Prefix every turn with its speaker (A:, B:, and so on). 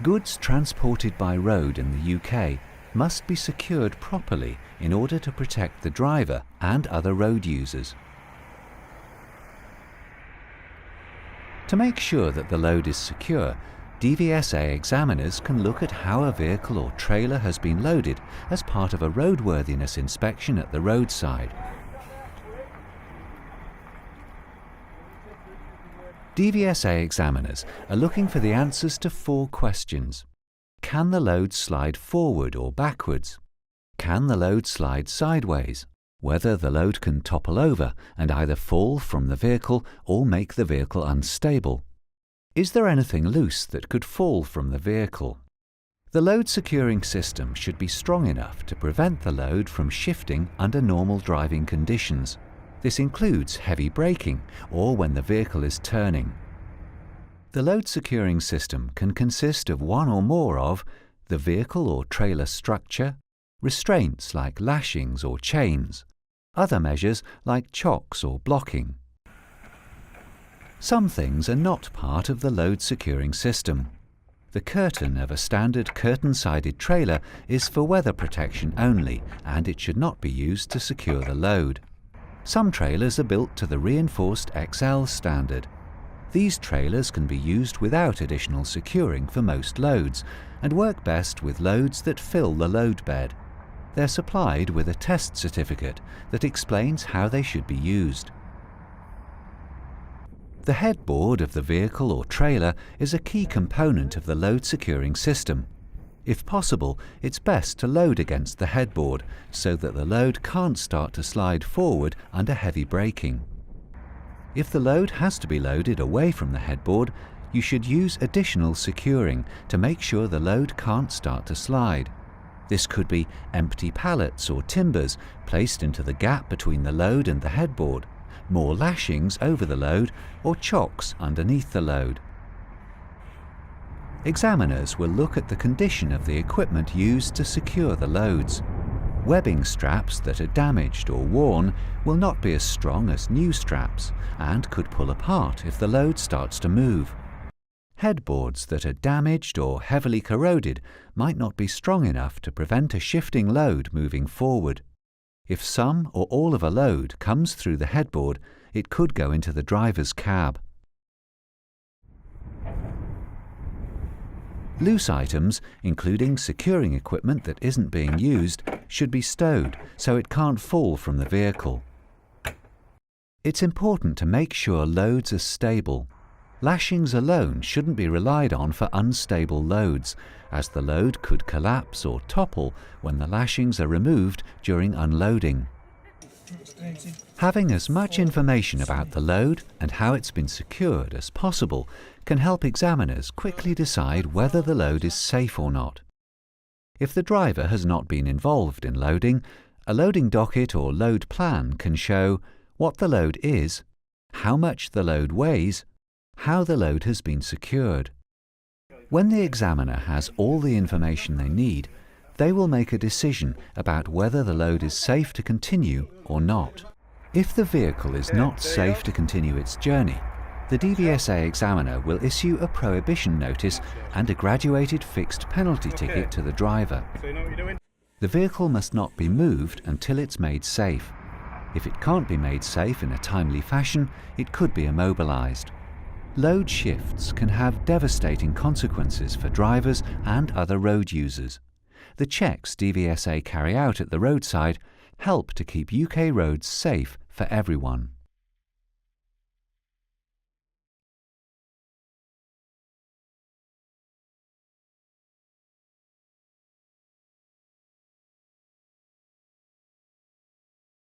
A: Goods transported by road in the UK must be secured properly in order to protect the driver and other road users. To make sure that the load is secure, DVSA examiners can look at how a vehicle or trailer has been loaded as part of a roadworthiness inspection at the roadside. DVSA examiners are looking for the answers to 4 questions. Can the load slide forward or backwards? Can the load slide sideways? Whether the load can topple over and either fall from the vehicle or make the vehicle unstable. Is there anything loose that could fall from the vehicle? The load securing system should be strong enough to prevent the load from shifting under normal driving conditions. This includes heavy braking or when the vehicle is turning. The load securing system can consist of one or more of the vehicle or trailer structure, restraints like lashings or chains, other measures like chocks or blocking. Some things are not part of the load securing system. The curtain of a standard curtain-sided trailer is for weather protection only, and it should not be used to secure the load. Some trailers are built to the reinforced XL standard. These trailers can be used without additional securing for most loads and work best with loads that fill the load bed. They're supplied with a test certificate that explains how they should be used. The headboard of the vehicle or trailer is a key component of the load securing system. If possible, it's best to load against the headboard so that the load can't start to slide forward under heavy braking. If the load has to be loaded away from the headboard, you should use additional securing to make sure the load can't start to slide. This could be empty pallets or timbers placed into the gap between the load and the headboard, more lashings over the load, or chocks underneath the load. Examiners will look at the condition of the equipment used to secure the loads. Webbing straps that are damaged or worn will not be as strong as new straps and could pull apart if the load starts to move. Headboards that are damaged or heavily corroded might not be strong enough to prevent a shifting load moving forward. If some or all of a load comes through the headboard, it could go into the driver's cab. Loose items, including securing equipment that isn't being used, should be stowed so it can't fall from the vehicle. It's important to make sure loads are stable. Lashings alone shouldn't be relied on for unstable loads, as the load could collapse or topple when the lashings are removed during unloading. Having as much information about the load and how it's been secured as possible can help examiners quickly decide whether the load is safe or not. If the driver has not been involved in loading, a loading docket or load plan can show what the load is, how much the load weighs, how the load has been secured. When the examiner has all the information they need, they will make a decision about whether the load is safe to continue or not. If the vehicle is not safe to continue its journey, the DVSA examiner will issue a prohibition notice and a graduated fixed penalty ticket to the driver. The vehicle must not be moved until it's made safe. If it can't be made safe in a timely fashion, it could be immobilized. Load shifts can have devastating consequences for drivers and other road users. The checks DVSA carry out at the roadside help to keep UK roads safe for everyone.